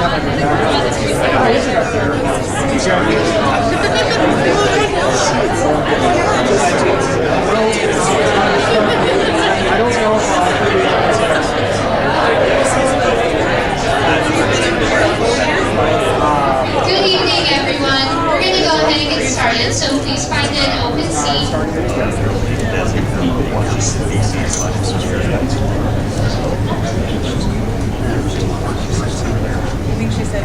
Good evening, everyone. We're going to go ahead and get started, so please find an open seat. I think she said.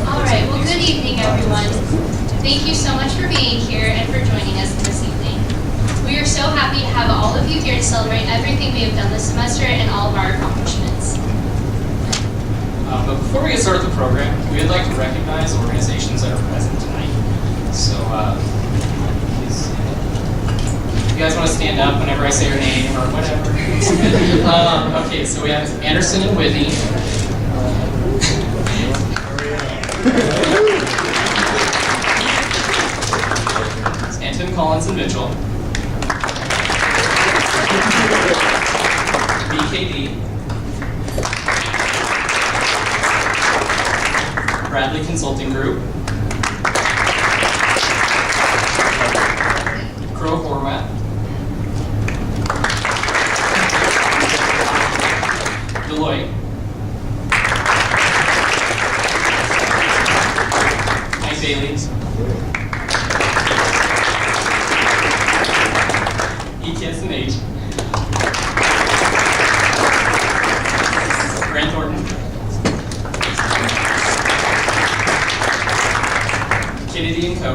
All right, well, good evening, everyone. Thank you so much for being here and for joining us this evening. We are so happy to have all of you here to celebrate everything we have done this semester and all of our accomplishments. But before we get started with the program, we would like to recognize organizations that are present tonight. So, please, if you guys want to stand up whenever I say your name or whatever. Okay, so we have Anderson and Whitney. Stanton, Collins, and Mitchell. BKD. Bradley Consulting Group. Crow Horvat. Deloitte. Mike Bailey's. ETS&H. Grant Thornton. Kennedy & Co.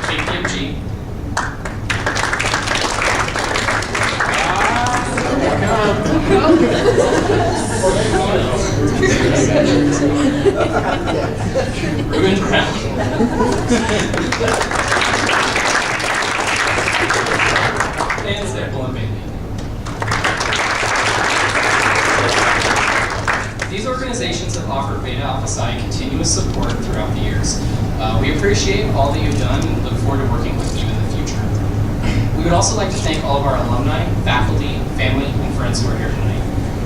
KPMG. Ruben Brown. And Staple and Bailey. These organizations have offered Beta Alpha Psi continuous support throughout the years. We appreciate all that you've done and look forward to working with you in the future. We would also like to thank all of our alumni, faculty, family, and friends who are here tonight.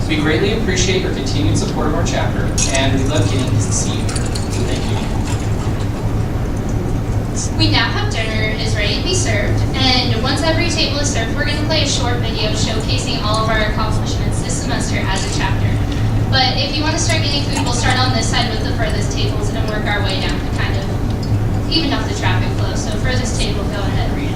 We greatly appreciate your continued support of our chapter, and we love getting to see you. Thank you. We now have dinner is ready to be served, and once every table is served, we're going to play a short video showcasing all of our accomplishments this semester as a chapter. But if you want to start getting food, we'll start on this side with the furthest tables and work our way down to kind of even up the traffic flow. So furthest table, go ahead and read it.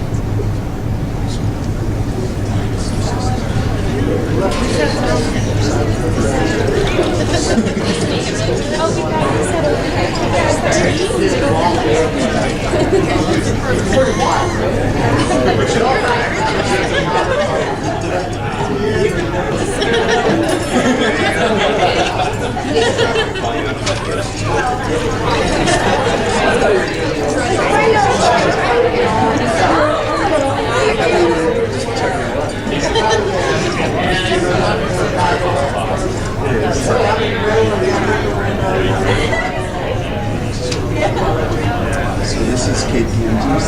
So this is KPMG's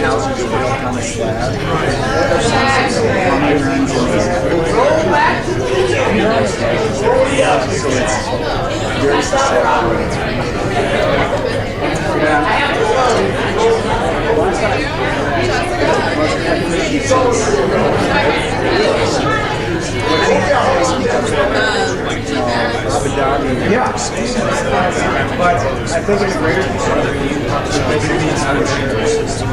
Houses are built on a slab. Plumbing runs in the so it's very susceptible. Yeah. But I think it's greater concern for you to basically how to change your system.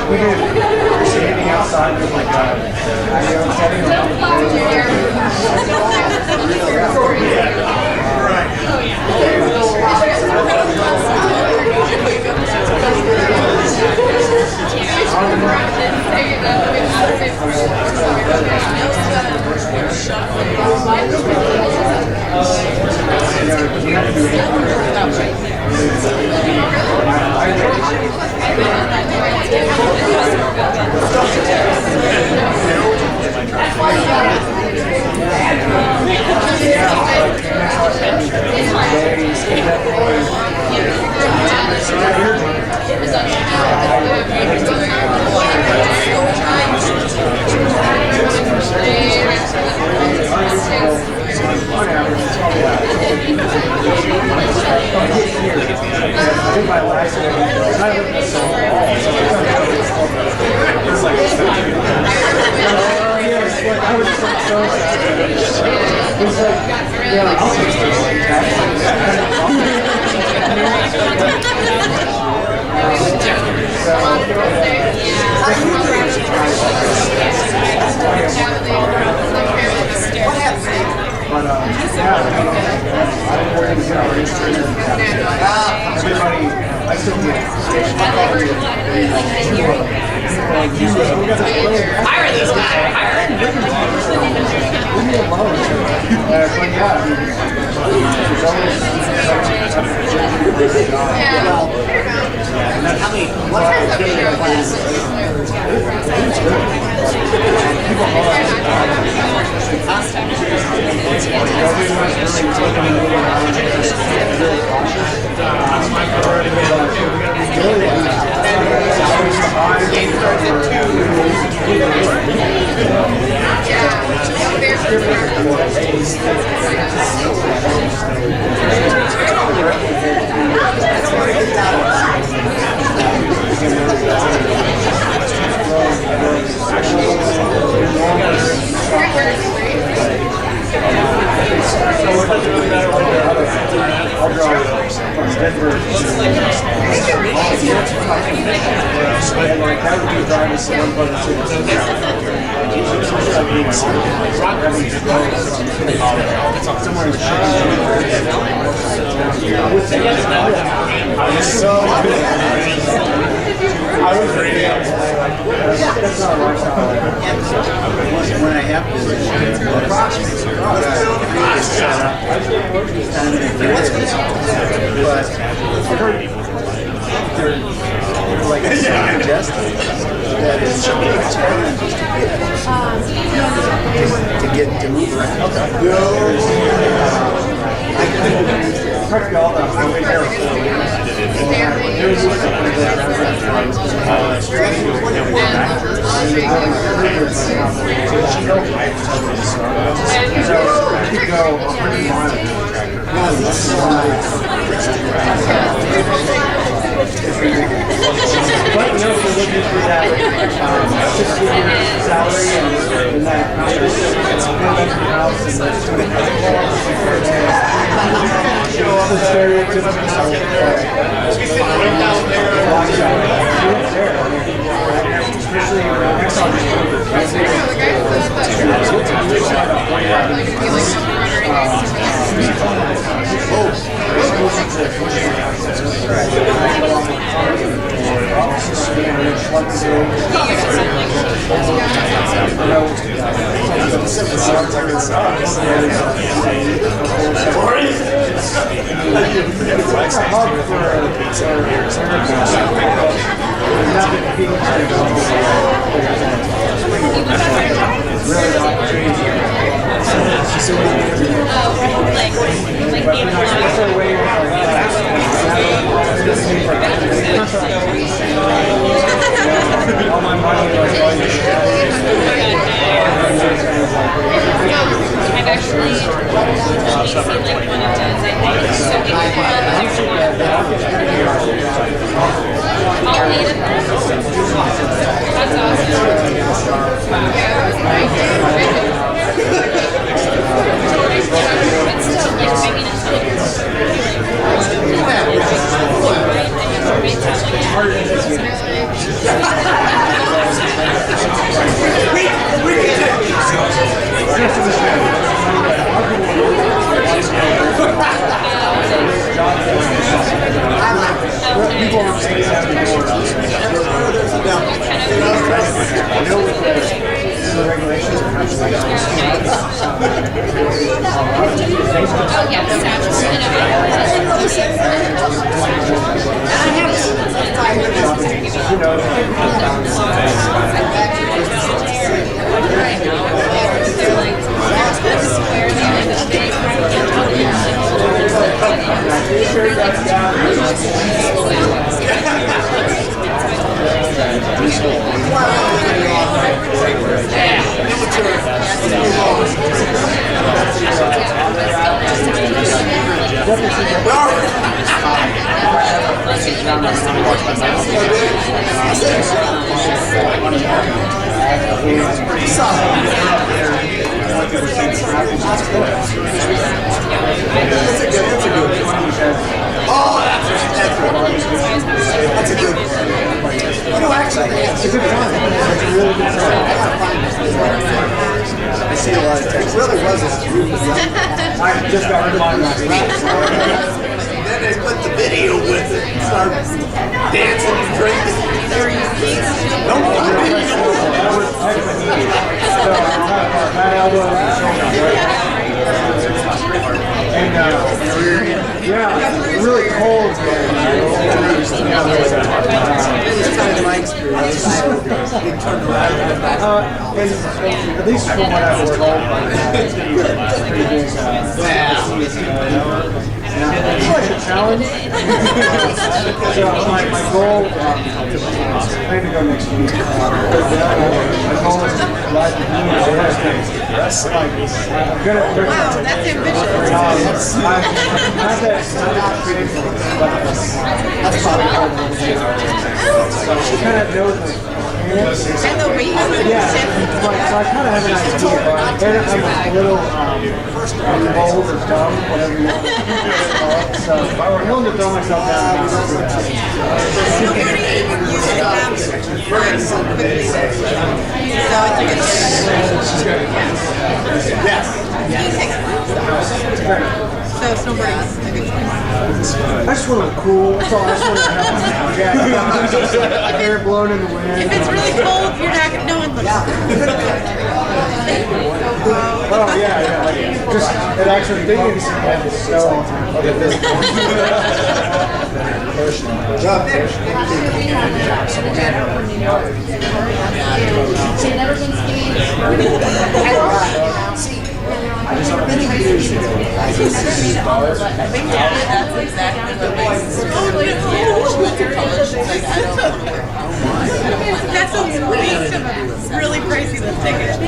We did anything outside with like a setting When I have they're like suggesting that it's challenges to get to move around. All the highway there. But you know, if you're looking for that 6-figure salary and that house and that's all the stereotypical especially Texas, and then Schluck is in. Sounds like it sucks. It's a hub for not that people try to go it's really an opportunity. Like being all my money I've actually seen like one of those, I think. So we can I'll eat it. That's awesome. But still, like, I mean, it's oh yeah, the That's a good one. No, actually, It's a good time. It's a really good time. I see a lot of text. It really wasn't. I just got reminded last night. Then they put the video with it and started dancing and drinking. No, I didn't. That was technically so bad elbow and shoulder. And yeah, really cold. It's kind of my experience. It turned around. And at least from what I was told, it's pretty big. It's like a challenge. So my goal, I plan to go next week. My goal is to ride the beam. I'm gonna. wow, that's ambitious. I'm not that creative, but that's probably hard to do. So she kind of knows my parents. And the weight of the Yeah, ship. so I kind of have an idea. And I'm a little bold or dumb, whatever you want to call it. So I'm willing to throw myself down. So how many you have friends so quickly? So it's like a Yes. So snowboarding is a good choice. I just want to look cool. That's all. I just want to have hair blown in the wind. If it's really cold, you're not gonna, no one looks. Oh yeah. Like, just it actually thinking it's snow all the time. Many years ago, I just That's exactly what makes it totally cool. That sounds way really pricey, the ticket.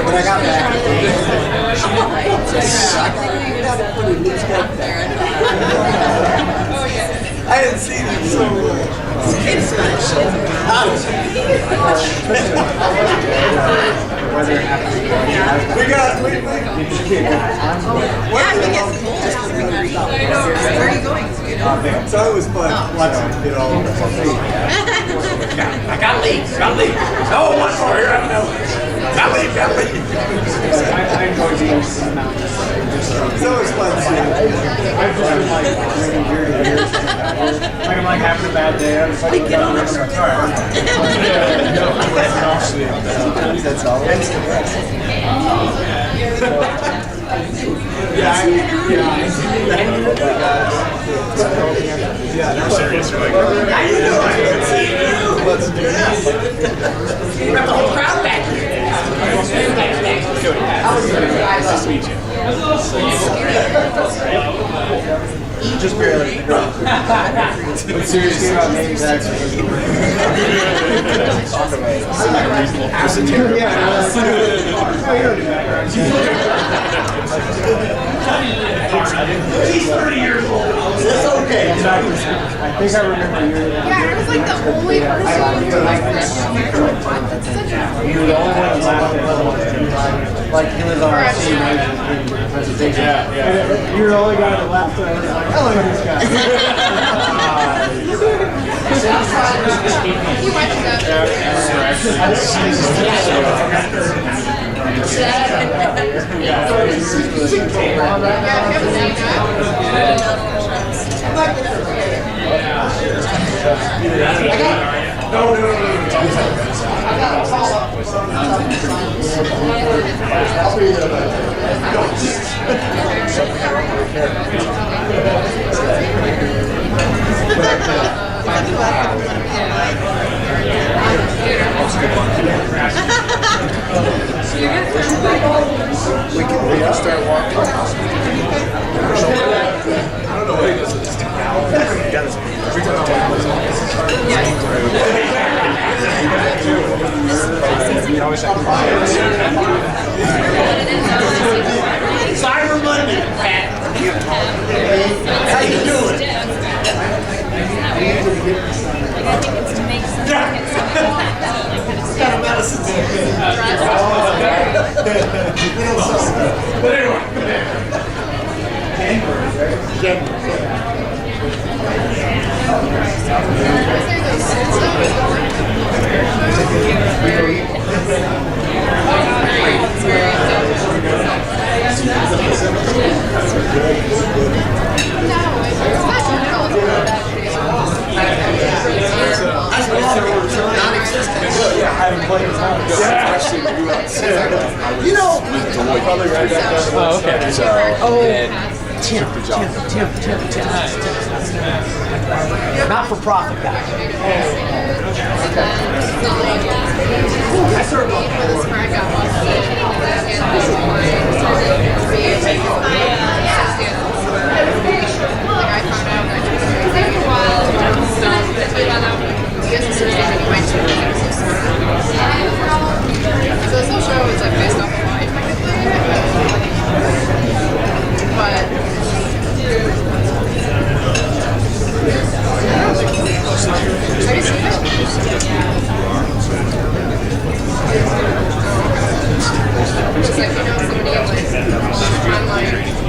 when I got back, I hadn't seen it so It's fun. we got Yeah, I think it's cool. Where are you going? so it was fun watching it all. I got leads. Oh, one more here. I know. Belly, belly. I enjoy being on the mountain. It's always fun seeing I've just been like drinking beer to beer. Like I'm like having a bad day. I'm just like, look out the window, I'm like, all right. that's all. Yeah, they're serious. They're like, let's do this. We got the whole crowd back here. Nice to meet you. Just barely. But seriously about names, actually. Talk about it. Semi-reasonable. Just a terrible. He's 30 years old. It's okay. I think I remember you. Yeah, I was like the only person who You were the only one that laughed at like he was on our team presentation. Yeah. You were the only guy that laughed at it. Like, oh, look at this guy. you might have We can start walking. I don't know what he does with this now. Every time I Cyber Monday, Pat. How you doing? What kind of medicine? But anyway. I haven't played this time. You know, probably right back there. Oh, okay. So, and Tim. Not for profit guy. So this whole show is like based off of life, but have you seen it? It's like, you know, somebody like online is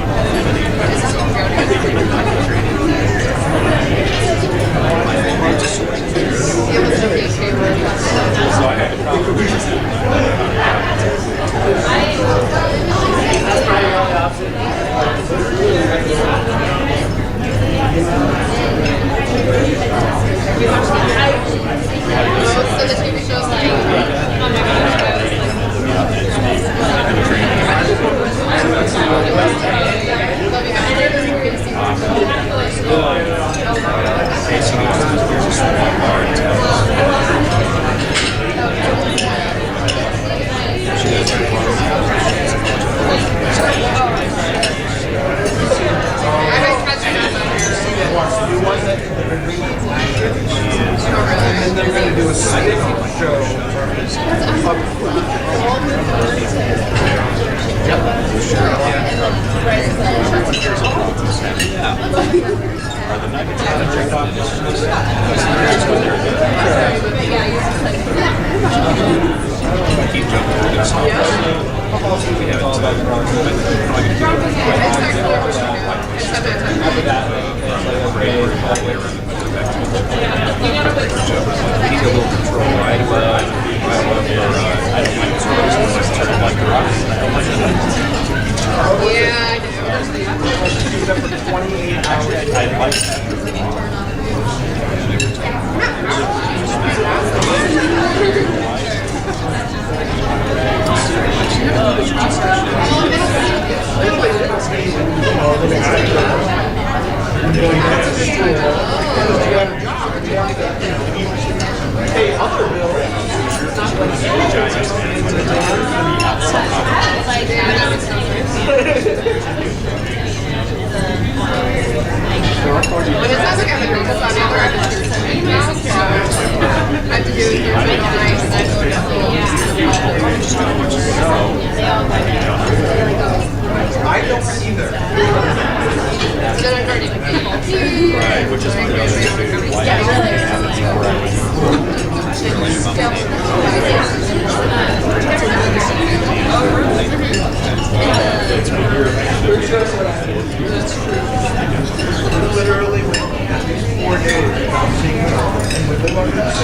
so the TV show's like, oh my gosh, And they're going to do a second show. I need a little control, right? I don't like I don't either. Right, which is one of the other issues. Why Literally went 4 days without seeing her, and we live on that.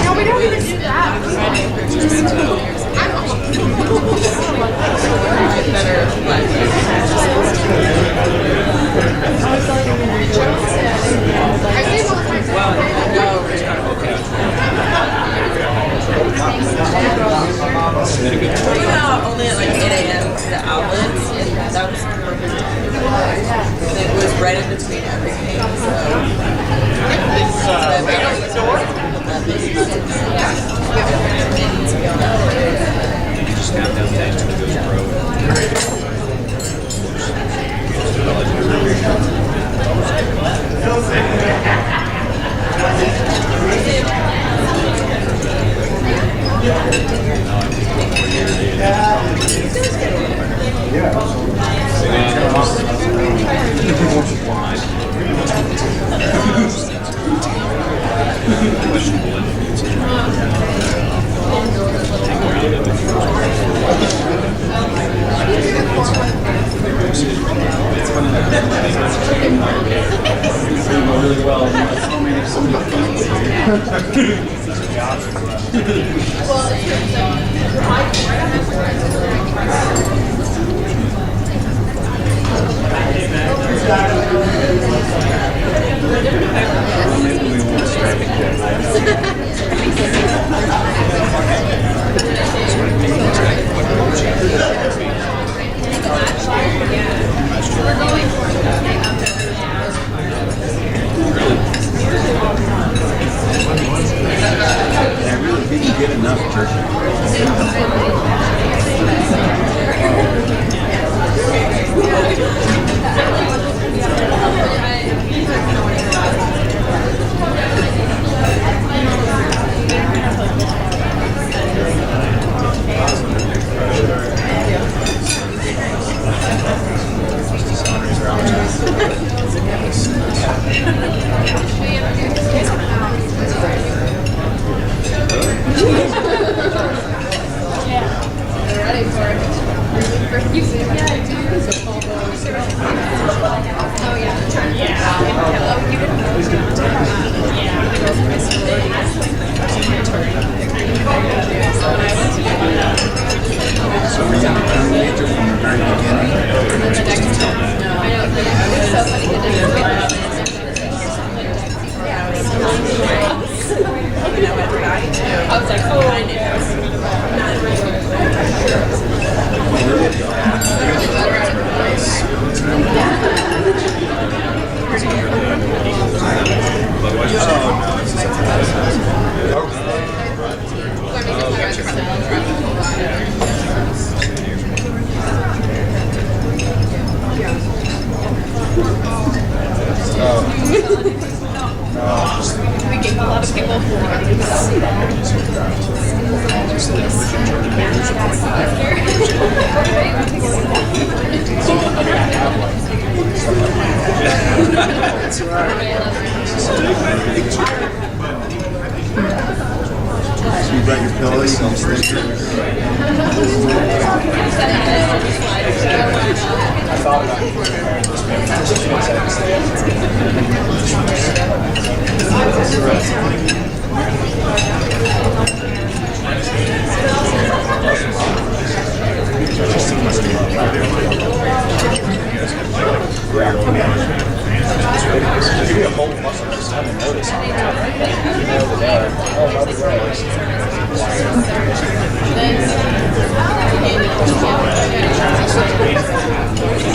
No, we don't even do that. We went out only at like 8 a.m. to the outlets, and that was perfect. And it was right in between everything, just count down days till it goes pro? Questionable influence. Really well. So I really didn't get enough turkey. So were you the terminator from the very beginning? I was like, oh, I We gave a lot of people That's right. So you brought your pillow, you can sleep. I thought about it. Give me a whole muscle, just haven't noticed. Oh, by the way.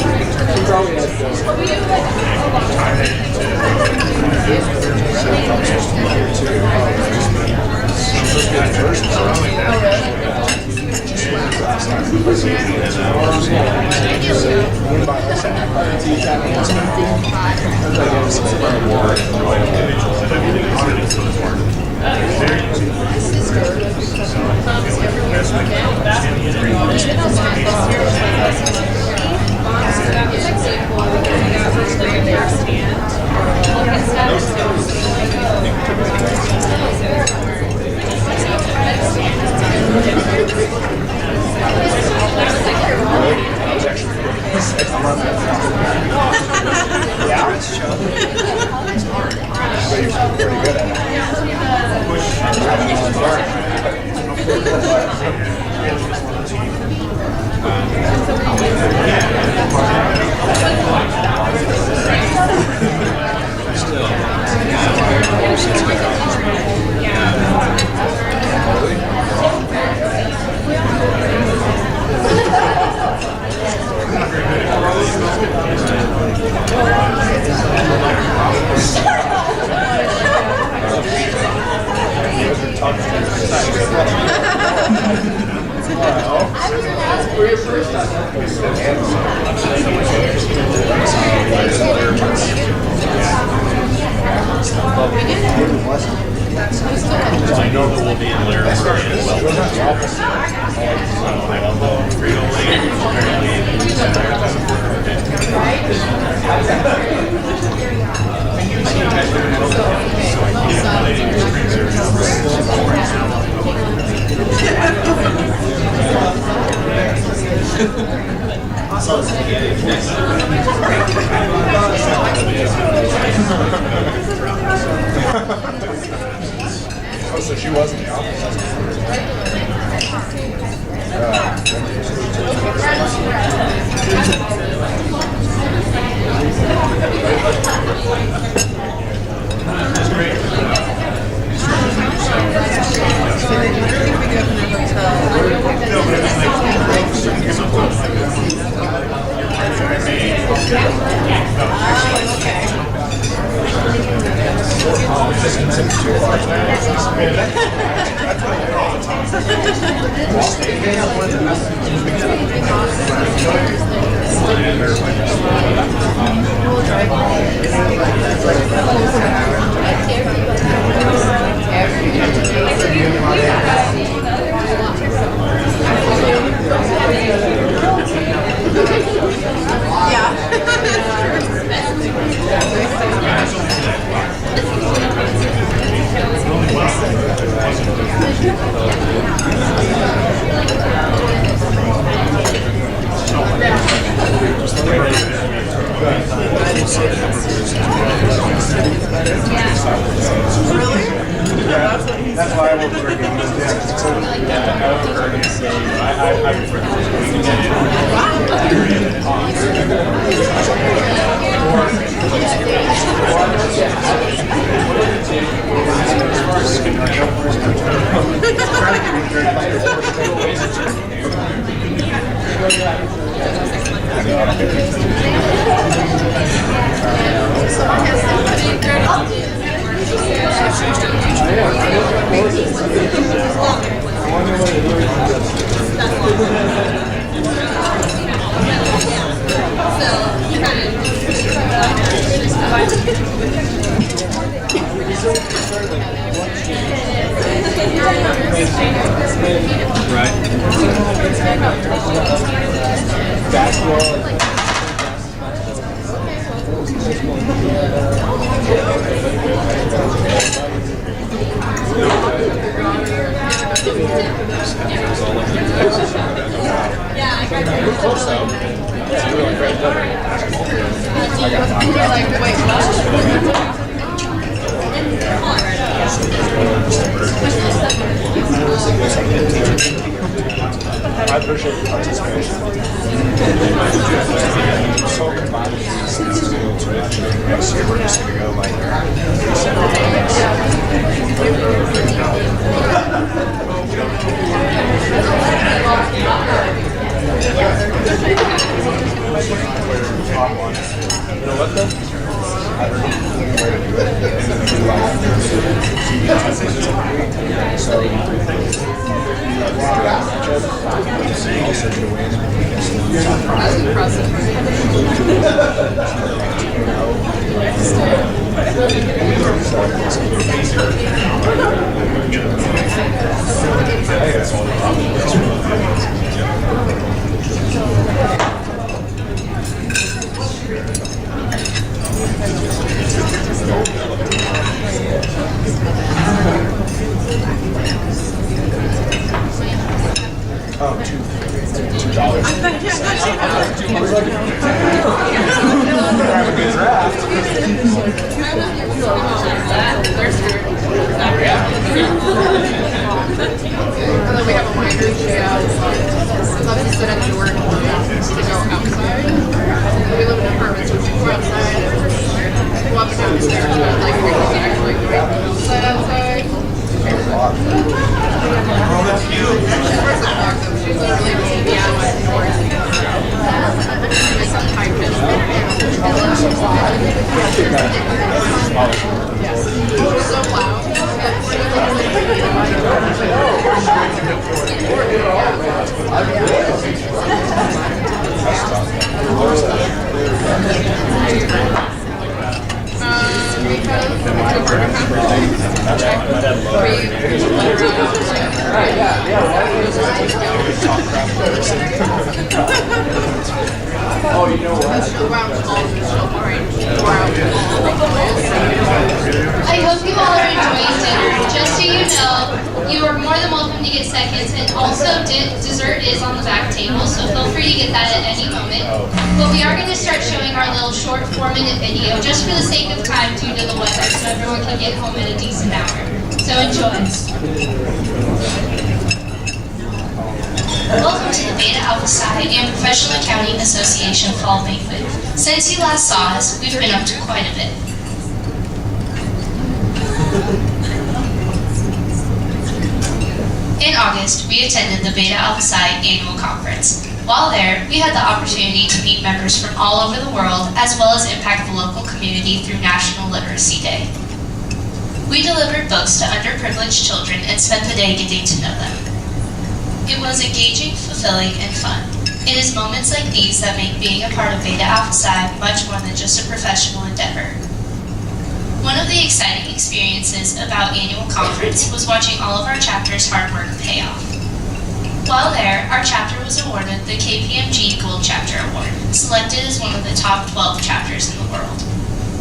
I know that we'll be in Larimer and Oh, so she was in the office. That's why I work for a game. I overheard him say, I prefer I appreciate the participation. So combined next year we're just gonna go like 7 You know what though? I really don't know where to do it. And then do like so also to win. And then we have a winery layout. We love to sit at the door to go outside. We live in apartments, so we go outside and go up and down the stairs, but like we can actually go outside. Oh, that's cute. Where's the dog though? She's literally just meow at the door. There's some high pitch. Yes. So loud. Oh, you know what? I hope you all are enjoying dinner. Just so you know, you are more than welcome to get seconds, and also dessert is on the back table, so feel free to get that at any moment. But we are going to start showing our little short 4-minute video just for the sake of time due to the weather, so everyone can get home at a decent hour. So enjoy. Welcome to the Beta Alpha Psi and Professional Accounting Association Fall Banquet. Since you last saw us, we've been up to quite a bit. In August, we attended the Beta Alpha Psi annual conference. While there, we had the opportunity to meet members from all over the world, as well as impact the local community through National Literacy Day. We delivered books to underprivileged children and spent the day getting to know them. It was engaging, fulfilling, and fun. It is moments like these that make being a part of Beta Alpha Psi much more than just a professional endeavor. One of the exciting experiences about annual conference was watching all of our chapters' hard work pay off. While there, our chapter was awarded the KPMG Gold Chapter Award, selected as one of the top 12 chapters in the world.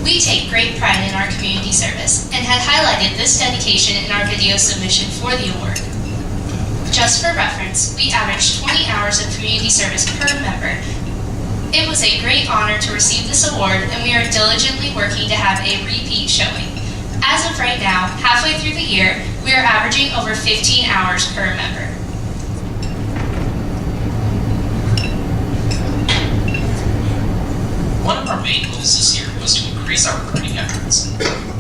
We take great pride in our community service and had highlighted this dedication in our video submission for the award. Just for reference, we averaged 20 hours of community service per member. It was a great honor to receive this award, and we are diligently working to have a repeat showing. As of right now, halfway through the year, we are averaging over 15 hours per member. One of our main goals this year was to increase our recruiting efforts.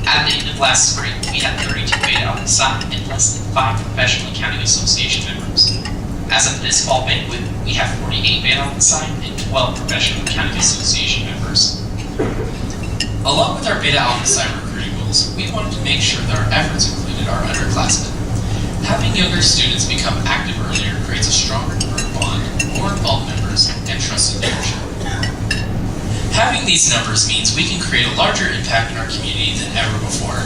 At the end of last spring, we had 32 Beta Alpha Psi and less than 5 Professional Accounting Association members. As of this fall banquet, we have 48 Beta Alpha Psi and 12 Professional Accounting Association members. Along with our Beta Alpha Psi recruiting goals, we wanted to make sure that our efforts included our underclassmen. Having younger students become active earlier creates a stronger group bond, more involved members, and trusted leadership. Having these numbers means we can create a larger impact in our community than ever before.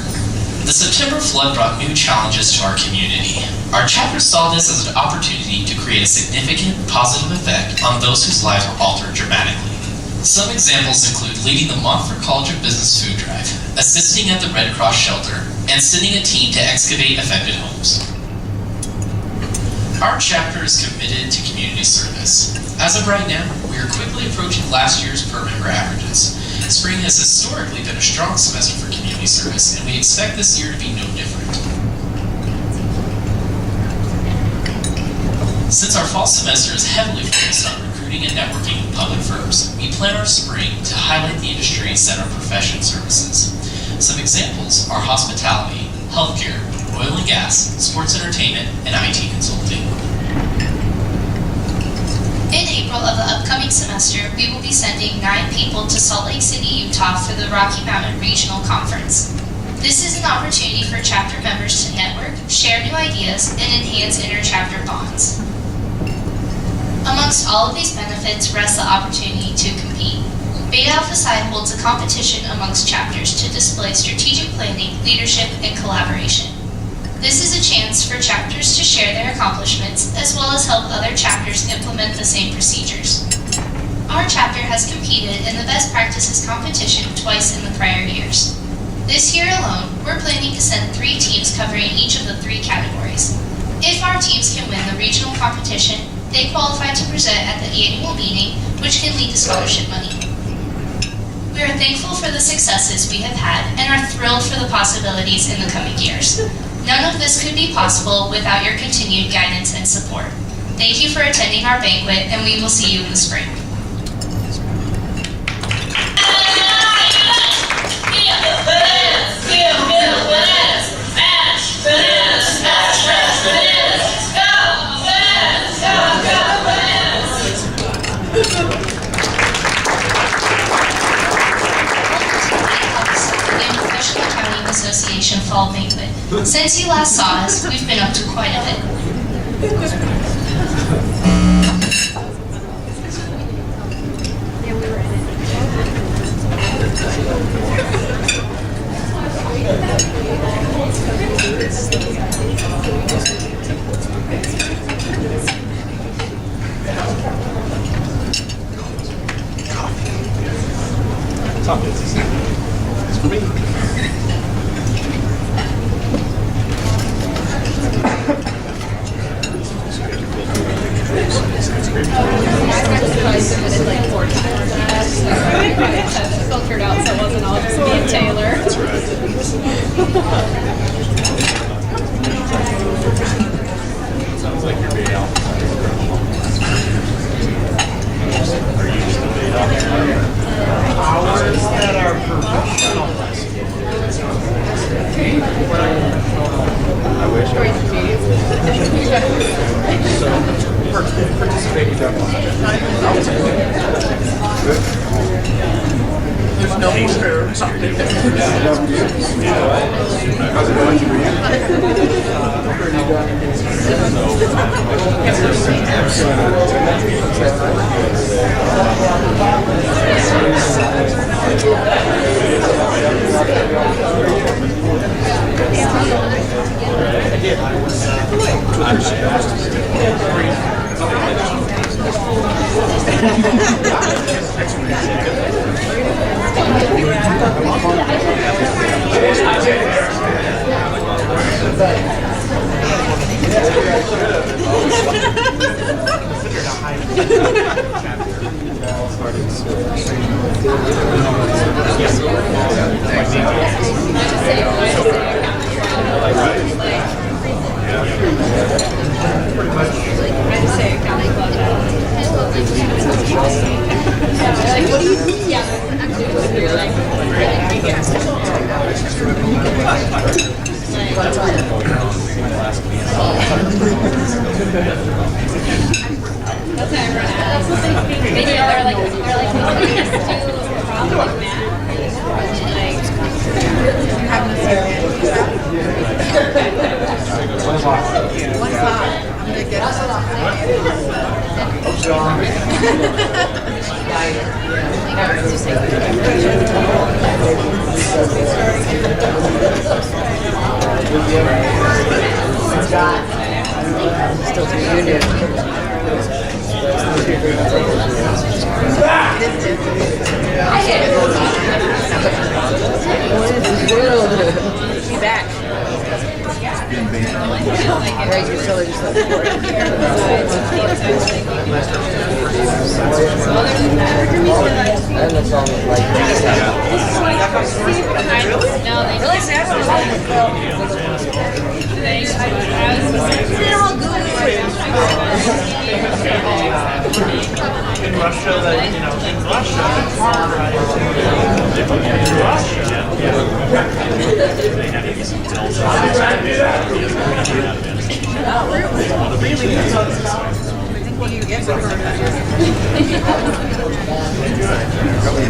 The September flood brought new challenges to our community. Our chapter saw this as an opportunity to create a significant positive effect on those whose lives were altered dramatically. Some examples include leading the Montfort College of Business food drive, assisting at the Red Cross shelter, and sending a team to excavate affected homes. Our chapter is committed to community service. As of right now, we are quickly approaching last year's per member averages. Spring has historically been a strong semester for community service, and we expect this year to be no different. Since our fall semester is heavily focused on recruiting and networking with public firms, we plan our spring to highlight the industries that are professional services. Some examples are hospitality, healthcare, oil and gas, sports entertainment, and IT consulting. In April of the upcoming semester, we will be sending 9 people to Salt Lake City, Utah for the Rocky Mountain Regional Conference. This is an opportunity for chapter members to network, share new ideas, and enhance inter-chapter bonds. Amongst all of these benefits rests the opportunity to compete. Beta Alpha Psi holds a competition amongst chapters to display strategic planning, leadership, and collaboration. This is a chance for chapters to share their accomplishments, as well as help other chapters implement the same procedures. Our chapter has competed in the best practices competition twice in the prior years. This year alone, we're planning to send 3 teams covering each of the 3 categories. If our teams can win the regional competition, they qualify to present at the annual meeting, which can lead to scholarship money. We are thankful for the successes we have had and are thrilled for the possibilities in the coming years. None of this could be possible without your continued guidance and support. Thank you for attending our banquet, and we will see you in the spring. Association Fall Banquet. Since you last saw us, we've been up to quite a bit. It's for me. Filtered out so it wasn't all just me and Taylor. That's right. Sounds like you're being out. Are you just a bait out? Hours that are professional. I wish I so participate in there's no more. How's it going for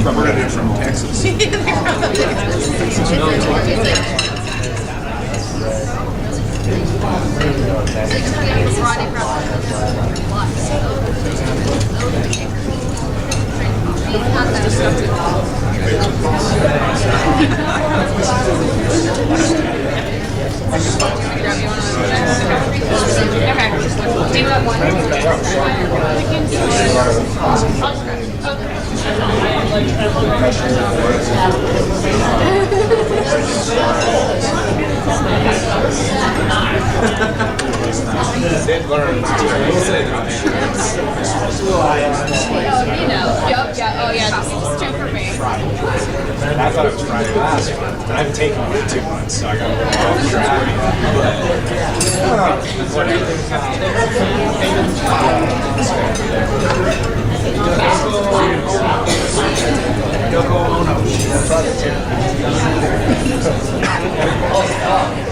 Probably from Texas. Okay. Do you have one? Did learn. Yup, yeah, oh yeah, this is two for me. I thought it was Friday last month. I haven't taken it in 2 months, so I got a little off track.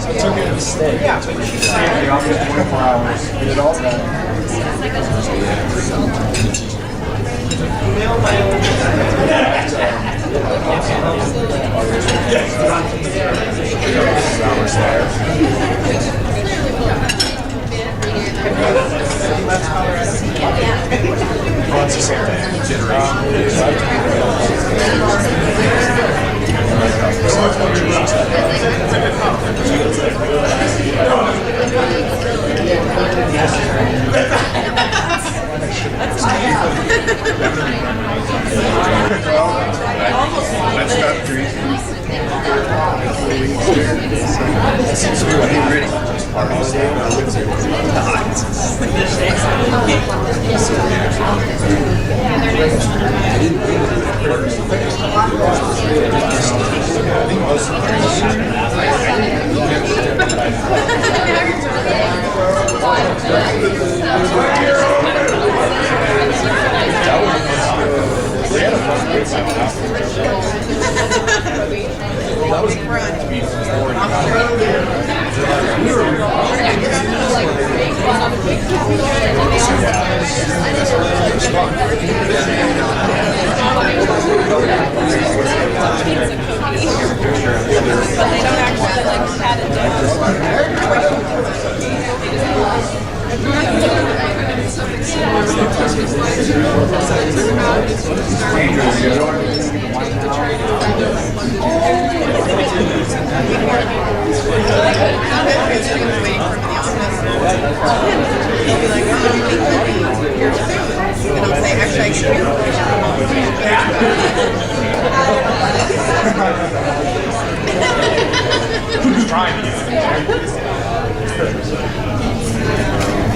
So it took me a mistake. Yeah, but you can stay in the office 24 hours. Get it all done. Oh, it's the same Let's stop drinking.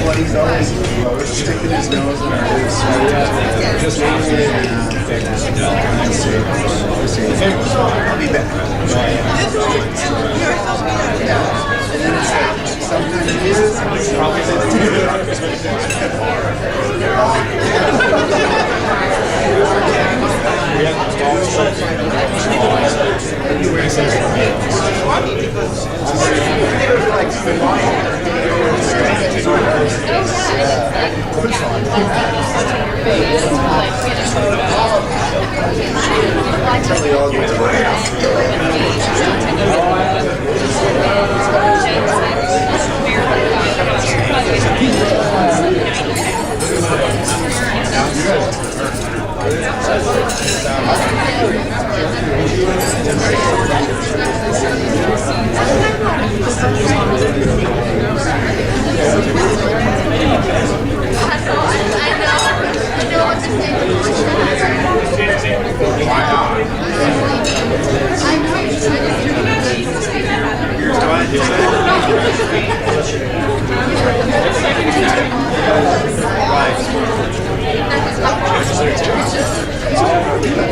What he's always sticking his nose in our lips. Just I'll be back. And then it's like, sometimes it is, probably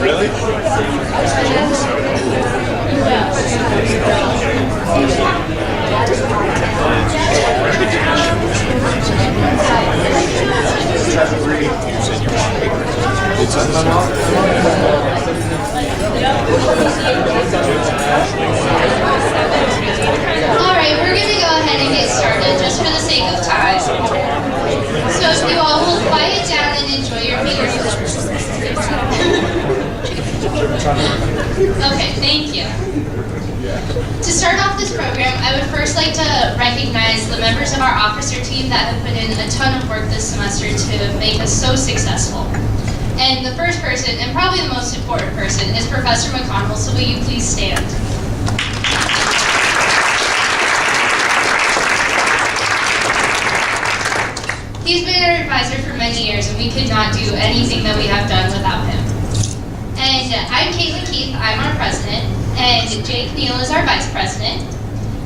Really? Alright, we're going to go ahead and get started just for the sake of time. So if you all will quiet down and enjoy your fingers. Okay, thank you. To start off this program, I would first like to recognize the members of our officer team that have put in a ton of work this semester to make us so successful. And the first person, and probably the most important person, is Professor McConnell, so will you please stand? He's been our advisor for many years, and we could not do anything that we have done without him. And I'm Caitlin Keith, I'm our president, and Jake Neal is our vice president.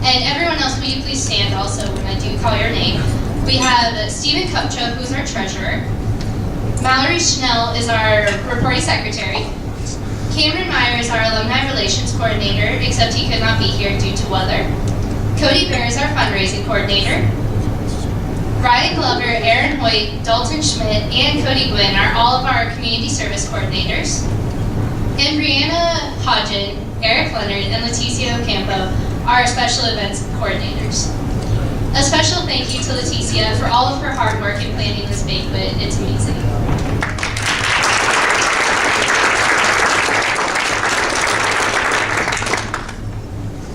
And everyone else, will you please stand also when I do call your name? We have Stephen Kupcha, who's our treasurer. Mallory Schnell is our reporting secretary. Cameron Meyer is our alumni relations coordinator, except he could not be here due to weather. Cody Bear is our fundraising coordinator. Ryan Glover, Aaron Hoyt, Dalton Schmidt, and Cody Gwynn are all of our community service coordinators. And Brianna Hodgen, Eric Leonard, and Leticia Ocampo are our special events coordinators. A special thank you to Leticia for all of her hard work in planning this banquet. It's amazing.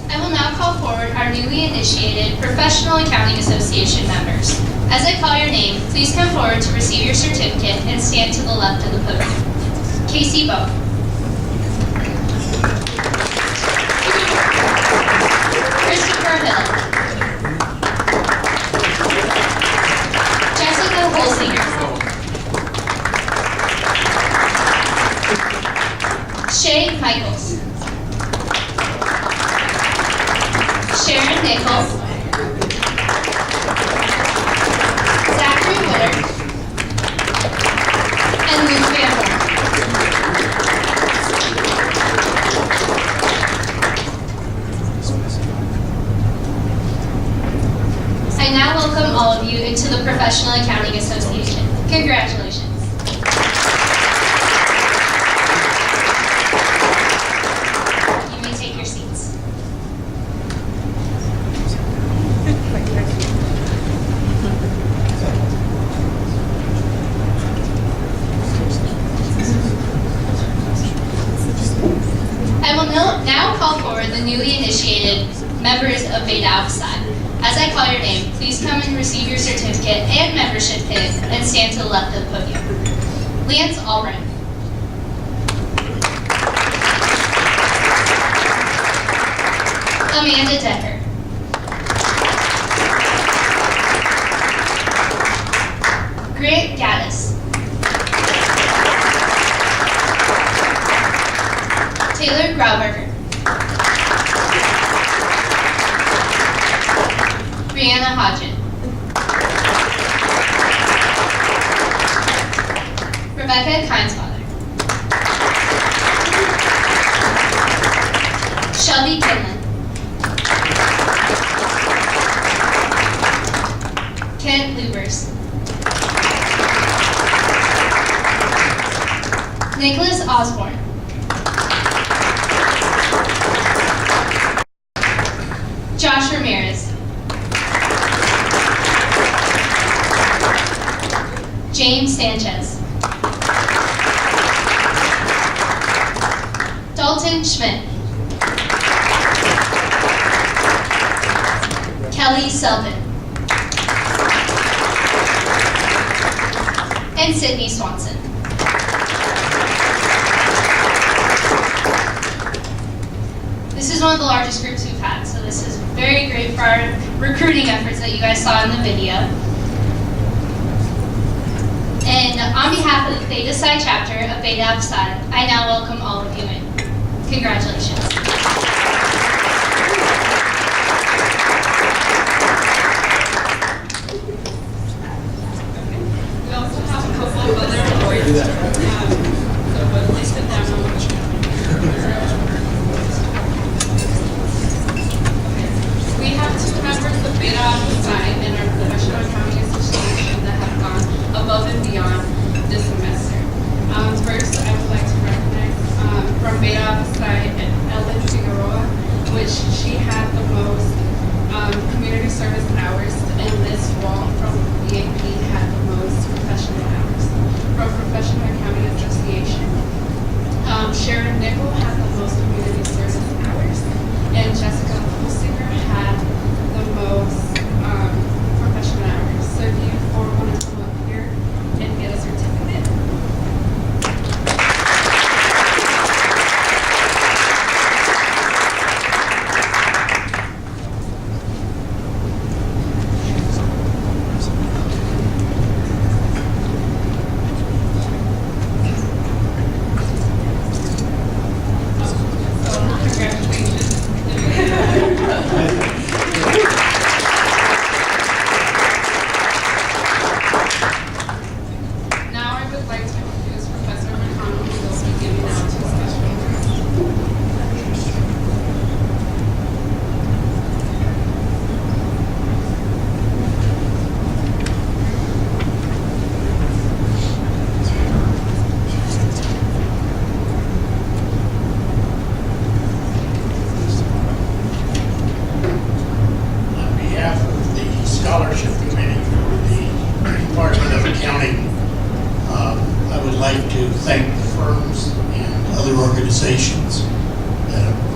I will now call forward our newly initiated Professional Accounting Association members. As I call your name, please come forward to receive your certificate and stand to the left of the podium. Casey Bowe. Christopher Hill. Jessica Holsinger. Shay Michaels. Sharon Nichols. Zachary Witter. And Luke Van Horn. I now welcome all of you into the Professional Accounting Association. Congratulations. You may take your seats. I will now call forward the newly initiated members of Beta Alpha Psi. As I call your name, please come and receive your certificate and membership pin and stand to the left of the podium. Lance Albright. Amanda Decker. Grant Gaddis. Taylor Grauberger. Brianna Hodgen. Rebecca Kinesfather. Shelby Kinlan. Kent Lubers. Nicholas Osborne. Josh Ramirez. James Sanchez. Dalton Schmidt. Kelly Selvin. And Sydney Swanson. This is one of the largest groups we've had, so this is very great for our recruiting efforts that you guys saw in the video. And on behalf of the Theta Psi chapter of Beta Alpha Psi, I now welcome all of you in. Congratulations. We also have a couple of other awards. So please sit down on the chair. We have two members of Beta Alpha Psi in our Professional Accounting Association that have gone above and beyond this semester. First, I would like to recognize from Beta Alpha Psi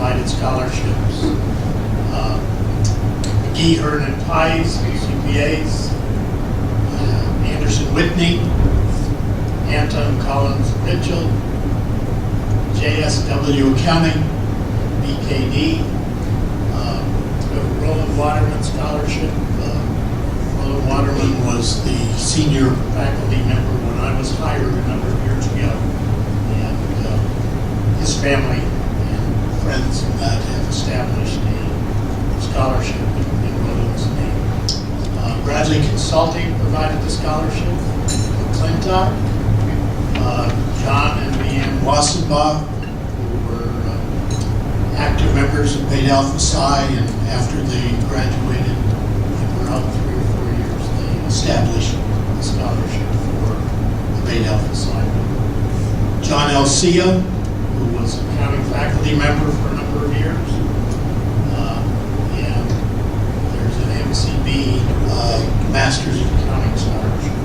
provided scholarships. McGee, Hearn, and Pies, CPAs. Anderson Whitney, Anton Collins Mitchell, JSW Accounting, BKD, Roland Waterman Scholarship. Roland Waterman was the senior faculty member when I was hired a number of years ago, and his family and friends of that have established a scholarship in Roland's name. Bradley Consulting provided the scholarship. McClintock, John and Leanne Wassenbach, who were active members of Beta Alpha Psi, and after they graduated and were out 3 or 4 years, they established a scholarship for the Beta Alpha Psi. John L. Sia, who was an accounting faculty member for a number of years. And there's an MCB Masters of Accounting Scholarship.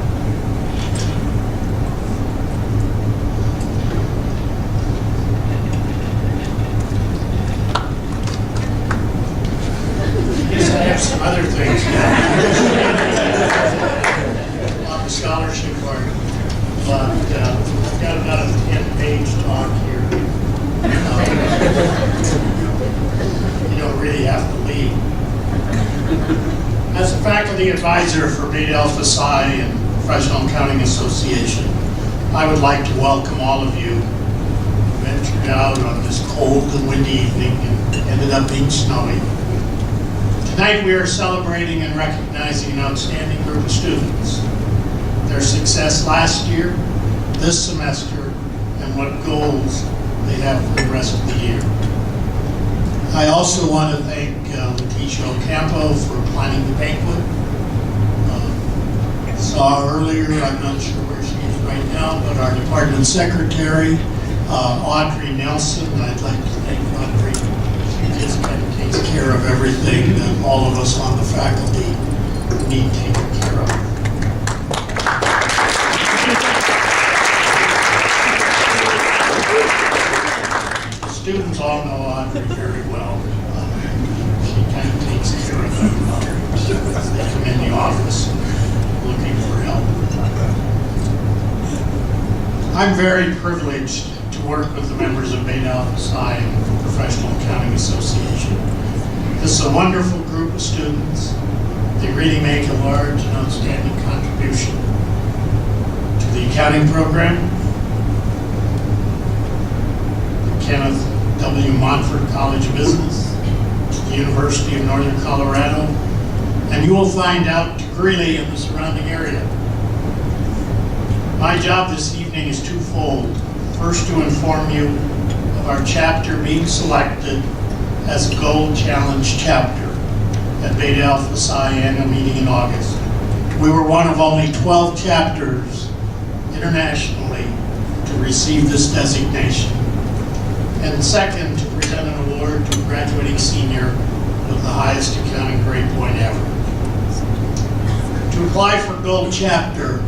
Yes, I have some other things on the scholarship part, but I've got about a 10-page talk here. You don't really have to leave. As a faculty advisor for Beta Alpha Psi and Professional Accounting Association, I would like to welcome all of you who ventured out on this cold and windy evening and ended up being snowy. Tonight we are celebrating and recognizing an outstanding group of students, their success last year, this semester, and what goals they have for the rest of the year. I also want to thank Leticia Ocampo for planning the banquet. Saw earlier, I'm not sure where she is right now, but our department secretary, Audrey Nelson. I'd like to thank Audrey. She just kind of takes care of everything that all of us on the faculty need taken care of. The students all know Audrey very well. She kind of takes care of them as they come in the office looking for help. I'm very privileged to work with the members of Beta Alpha Psi and Professional Accounting Association. This is a wonderful group of students. They really make a large and outstanding contribution to the accounting program, Kenneth W. Montfort College of Business, to the University of Northern Colorado, and you will find out to Greeley and the surrounding area. My job this evening is twofold. First, to inform you of our chapter being selected as a Gold Challenge chapter at Beta Alpha Psi annual meeting in August. We were one of only 12 chapters internationally to receive this designation. And second, to present an award to a graduating senior with the highest accounting grade point ever. To apply for Gold Chapter,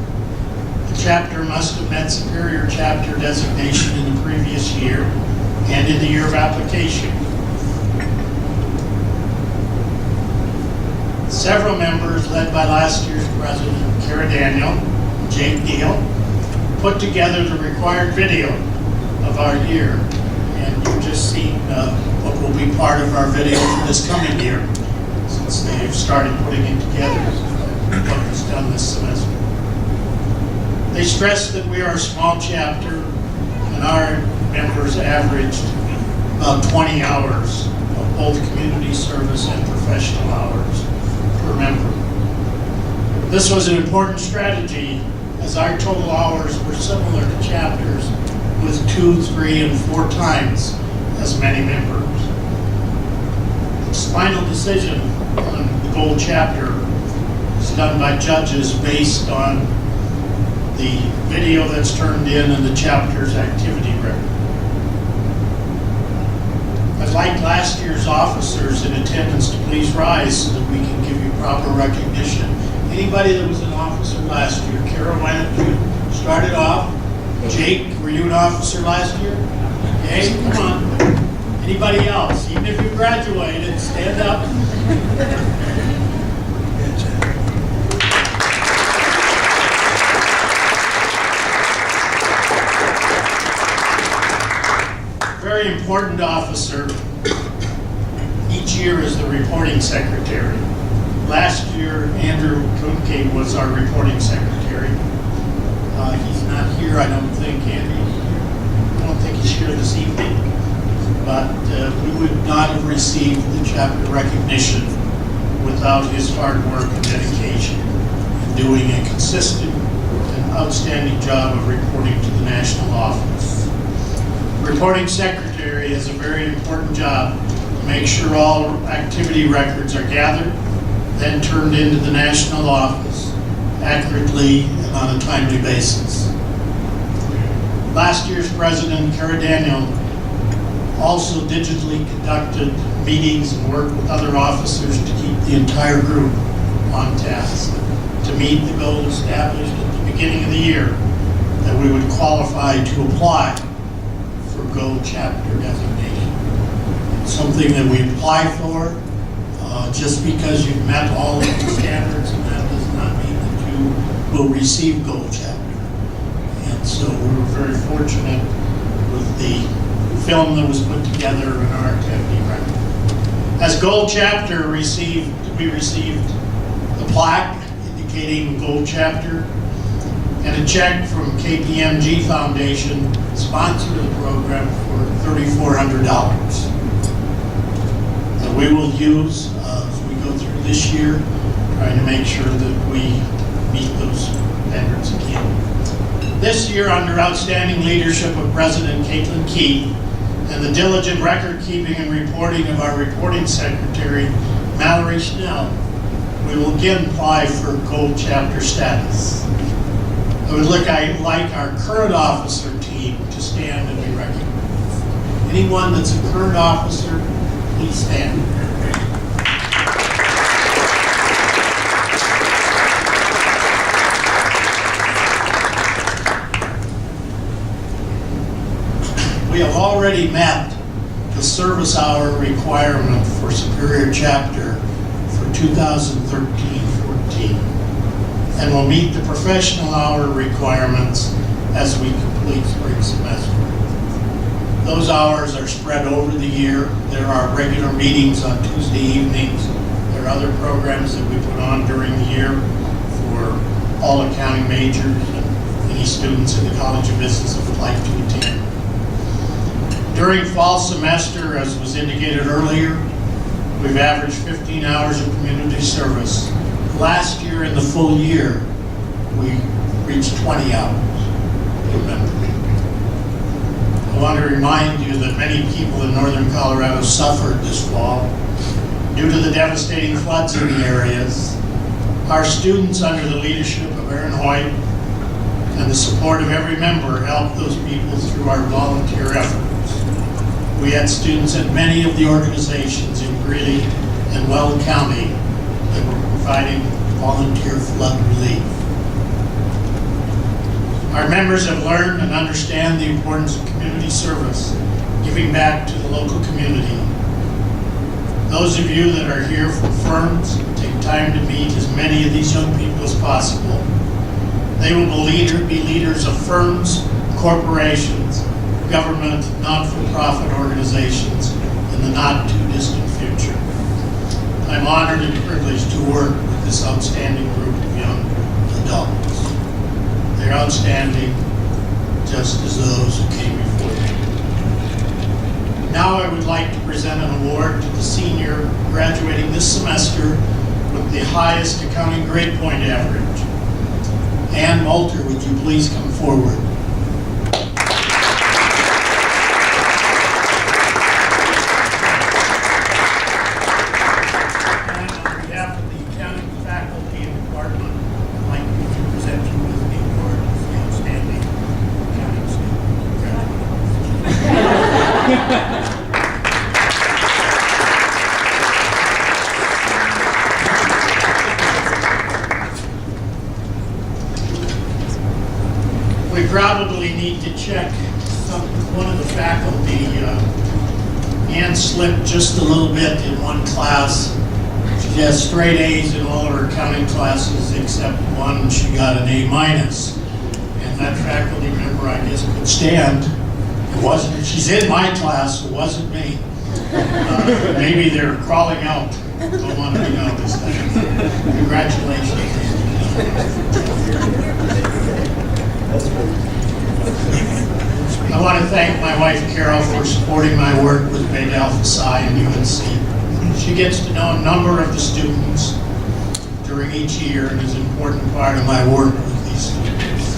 the chapter must have met Superior Chapter designation in the previous year and in the year of application. Several members, led by last year's president, Kara Daniel, Jake Neal, put together the required video of our year. And you've just seen what will be part of our video for this coming year, since they've started putting it together, what was done this semester. They stressed that we are a small chapter, and our members averaged about 20 hours of both community service and professional hours per member. This was an important strategy, as our total hours were similar to chapters with 2, 3, and 4 times as many members. This final decision on the Gold Chapter is done by judges based on the video that's turned in and the chapter's activity record. I'd like last year's officers in attendance to please rise so that we can give you proper recognition. Anybody that was an officer last year? Kara, why don't you start it off? Jake, were you an officer last year? Okay, come on. Anybody Anybody else? Even if you graduated, stand up. Very important officer each year is the reporting secretary. Last year, Andrew Banquet was our reporting secretary. He's not here, I don't think, Andy. I don't think he's here this evening. But we would not have received the chapter recognition without his hard work and dedication in doing a consistent and outstanding job of reporting to the national office. Reporting secretary has a very important job to make sure all activity records are gathered, then turned into the national office accurately and on a timely basis. Last year's president, Kara Daniel, also digitally conducted meetings and worked with other officers to keep the entire group on task to meet the goal established at the beginning of the year that we would qualify to apply for Gold Chapter designation. It's something that we apply for just because you've met all of the standards, and that does not mean that you will receive Gold Chapter. And so we were very fortunate with the film that was put together in our activity record. As Gold Chapter we received the plaque indicating Gold Chapter and a check from KPMG Foundation, sponsor of the program, for $3,400 that we will use as we go through this year, trying to make sure that we meet those standards again. This year, under outstanding leadership of President Caitlin Key and the diligent record keeping and reporting of our reporting secretary, Mallory Snell, we will again apply for Gold Chapter status. I would like our current officer team to stand and be recognized. Anyone that's a current officer, please stand. We have already met the service hour requirement for Superior Chapter for 2013-14, and will meet the professional hour requirements as we complete spring semester. Those hours are spread over the year. There are regular meetings on Tuesday evenings. There are other programs that we put on during the year for all accounting majors and any students in the College of Business that would like to attend. During fall semester, as was indicated earlier, we've averaged 15 hours of community service. Last year, in the full year, we reached 20 hours. I want to remind you that many people in northern Colorado suffered this fall due to the devastating floods in the areas. Our students, under the leadership of Aaron Hoyt and the support of every member, helped those people through our volunteer efforts. We had students at many of the organizations in Greeley and Weld County that were providing volunteer flood relief. Our members have learned and understand the importance of community service, giving back to the local community. Those of you that are here from firms, take time to meet as many of these young people as possible. They will be leaders of firms, corporations, government, not-for-profit organizations in the not-too-distant future. I'm honored and privileged to work with this outstanding group of young adults. They're outstanding, just as those who came before them. Now I would like to present an award to the senior graduating this semester with the highest accounting grade point average. Ann Moulter, would you please come forward? Probably need to check one of the faculty hand slipped just a little bit in one class. She has straight A's in all her accounting classes except one. She got an A minus. And that faculty member, I guess, could stand. It wasn't, she's in my class, it wasn't me. Maybe they're crawling out. Don't want to be noticed. Congratulations. I want to thank my wife Carol for supporting my work with Beta Alpha Psi and UNC. She gets to know a number of the students during each year and is an important part of my work with these students.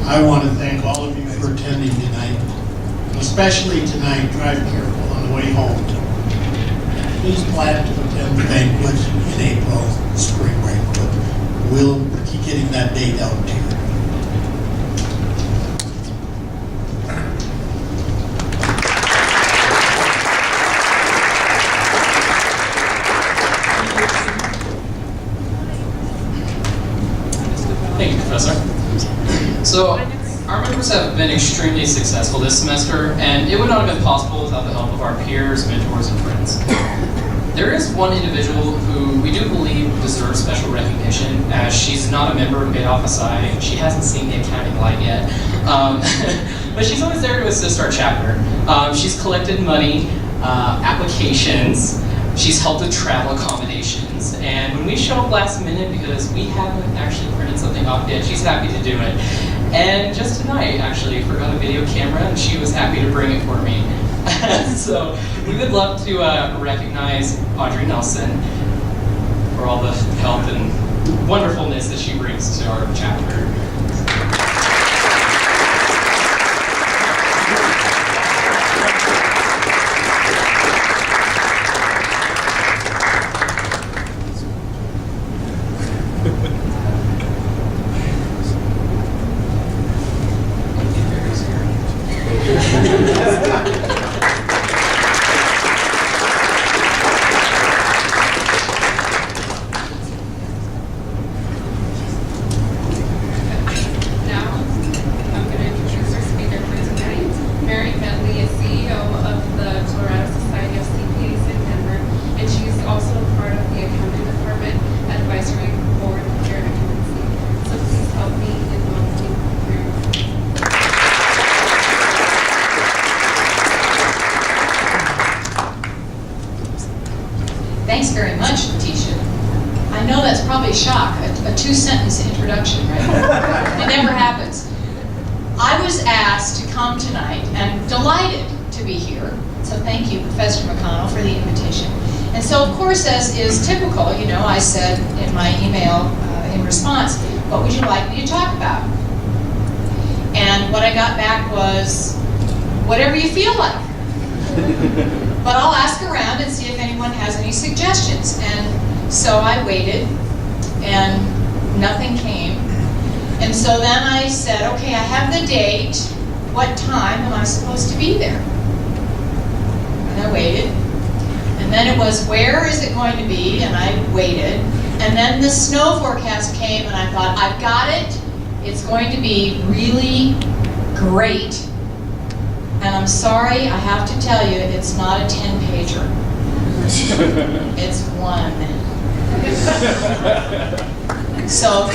I want to thank all of you for attending tonight, and especially tonight. Drive careful on the way home. Please plan to attend the banquet in April, spring break, but we'll keep getting that date out to you. Thank you, Professor. So, our members have been extremely successful this semester, and it would not have been possible without the help of our peers, mentors, and friends. There is one individual who we do believe deserves special recognition, as she's not a member of Beta Alpha Psi. She hasn't seen the accounting light yet. But she's always there to assist our chapter. She's collected money, applications, she's helped with travel accommodations, and when we show up last minute because we haven't actually printed something off yet, she's happy to do it. And just tonight, actually, forgot a video camera, and she was happy to bring it for me. So we would love to recognize Audrey Nelson for all the help and wonderfulness that she brings to our chapter. Thanks very much, Letitia. I know that's probably a shock, a two-sentence introduction, right? It never happens. I was asked to come tonight and delighted to be here. So thank you, Professor McConnell, for the invitation. And so, of course, as is typical, you know, I said in my email in response, what would you like me to talk about? And what I got back was, whatever you feel like. But I'll ask around and see if anyone has any suggestions. And so I waited, and nothing came. And so then I said, okay, I have the date. What time am I supposed to be there? And I waited. And then it was, where is it going to be? And I waited. And then the snow forecast came, and I thought, I've got it. It's going to be really great. And I'm sorry, I have to tell you, it's not a 10-pager. It's one. So,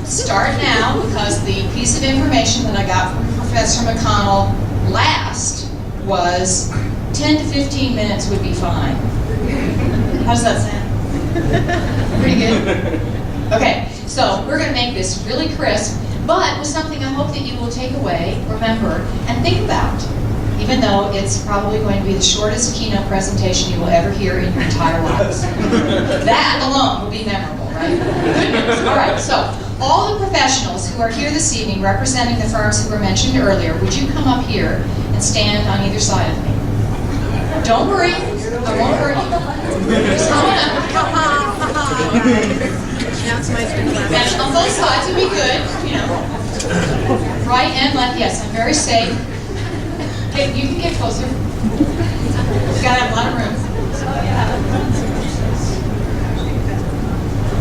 start now, because the piece of information that I got from Professor McConnell last was 10 to 15 minutes would be fine. How does that sound? Pretty good? Okay, so we're going to make this really crisp, but with something I hope that you will take away, remember, and think about, even though it's probably going to be the shortest keynote presentation you will ever hear in your entire lives. That alone will be memorable, right? Good news. All right, so all the professionals who are here this evening representing the firms who were mentioned earlier, would you come up here and stand on either side of me? Don't worry, I won't hurt you. Just come on up. And on both sides would be good, you know. Right and left, yes, I'm very safe. Okay, you can get closer. We've got to have a lot of room.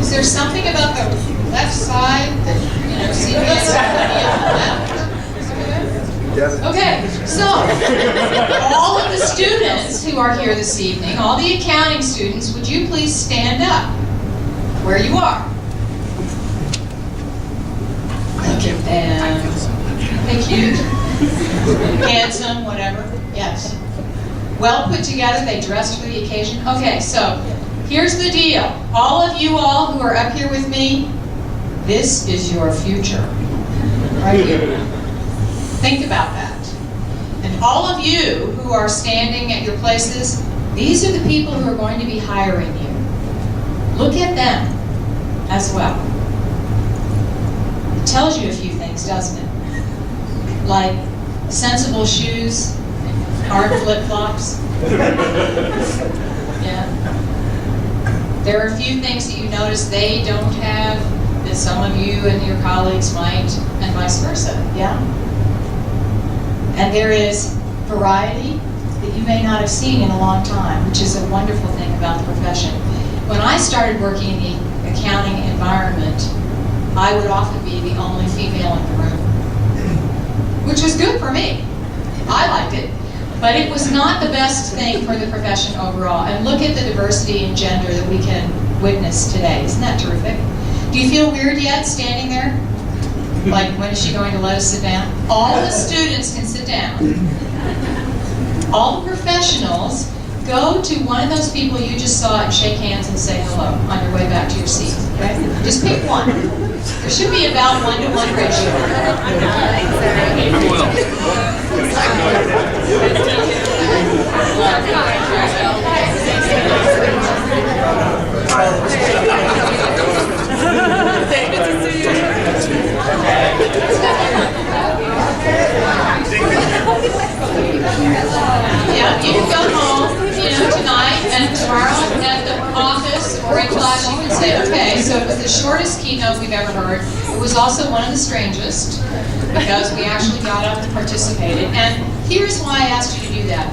Is there something about the left side that, you know, CBS is left? Okay, so all of the students who are here this evening, all the accounting students, would you please stand up where you are? Look at them. They're cute. Handsome, whatever. Yes. Well put together, they dressed for the occasion. Okay, so here's the deal. All of you all who are up here with me, this is your future. Right here. Think about that. And all of you who are standing at your places, these are the people who are going to be hiring you. Look at them as well. It tells you a few things, doesn't it? Like sensible shoes, hard flip-flops. Yeah. There are a few things that you notice they don't have that some of you and your colleagues might, and vice versa. Yeah? And there is variety that you may not have seen in a long time, which is a wonderful thing about the profession. When I started working in the accounting environment, I would often be the only female in the room, which was good for me. I liked it. But it was not the best thing for the profession overall. And look at the diversity in gender that we can witness today. Isn't that terrific? Do you feel weird yet standing there? Like, when is she going to let us sit down? All the students can sit down. All the professionals, go to one of those people you just saw and shake hands and say hello on your way back to your seat. Okay? Just pick one. There should be about 1-to-1 ratio. Yeah, you can go home, tonight and tomorrow at the office or in class you can say, okay, so it was the shortest keynote we've ever heard. It was also one of the strangest because we actually got up and participated. And here's why I asked you to do that.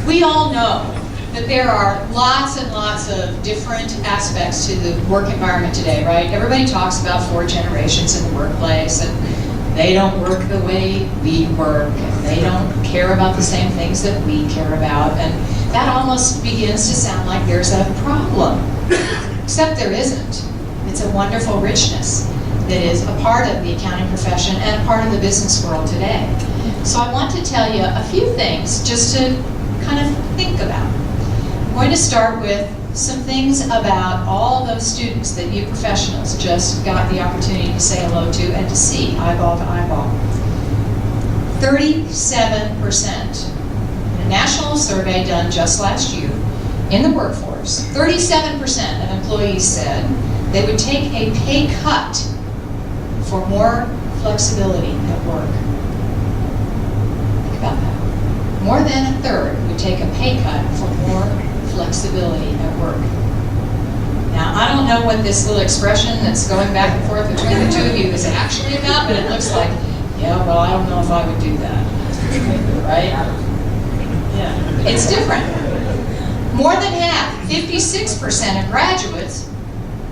We all know that there are lots and lots of different aspects to the work environment today, right? Everybody talks about 4 generations in the workplace, and they don't work the way we work, and they don't care about the same things that we care about, and that almost begins to sound like there's a problem. Except there isn't. It's a wonderful richness that is a part of the accounting profession and a part of the business world today. So I want to tell you a few things just to kind of think about. I'm going to start with some things about all those students that you professionals just got the opportunity to say hello to and to see eyeball to eyeball. 37%. In a national survey done just last year in the workforce, 37% of employees said they would take a pay cut for more flexibility at work. Think about that. More than a third would take a pay cut for more flexibility at work. Now, I don't know what this little expression that's going back and forth between the two of you is actually about, but it looks like, yeah, well, I don't know if I would do that. Right? Yeah. It's different. More than half, 56% of graduates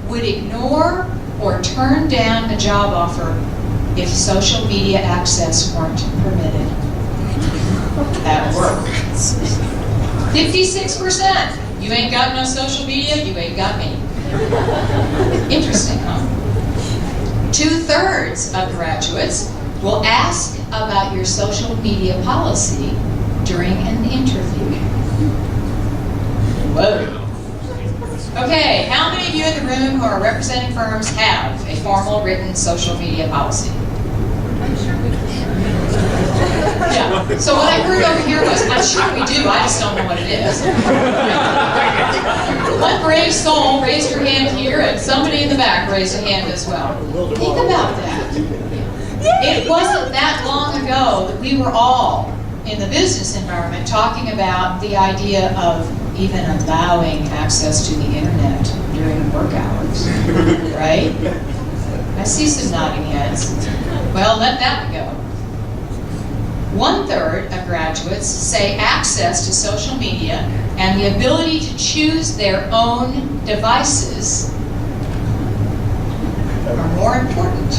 would ignore or turn down a job offer if social media access weren't permitted at work. 56%. You ain't got no social media, you ain't got me. Interesting, huh? 2/3 of graduates will ask about your social media policy during an interview. Whoa. Okay, how many of you in the room who are representing firms have a formal written social media policy? Yeah, so what I heard over here was, I'm sure we do, I just don't know what it is. One brave soul raised her hand here, and somebody in the back raised a hand as well. Think about that. It wasn't that long ago that we were all in the business environment talking about the idea of even allowing access to the internet during work hours, right? I see some nodding heads. Well, let that go. 1/3 of graduates say access to social media and the ability to choose their own devices are more important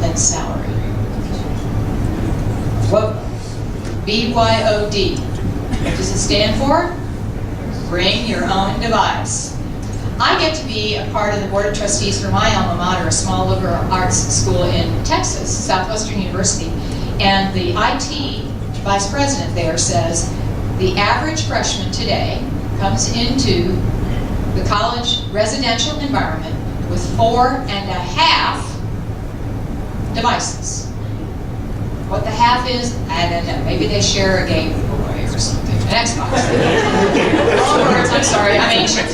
than salary. Whoa. BYOD. What does it stand for? bring your own device. I get to be a part of the board of trustees for my alma mater, a small liberal arts school in Texas, Southwestern University. And the IT vice president there says the average freshman today comes into the college residential environment with 4.5 devices. What the half is, I don't know. Maybe they share a Game Boy or something, an Xbox. Wrong words, I'm sorry, I'm ancient.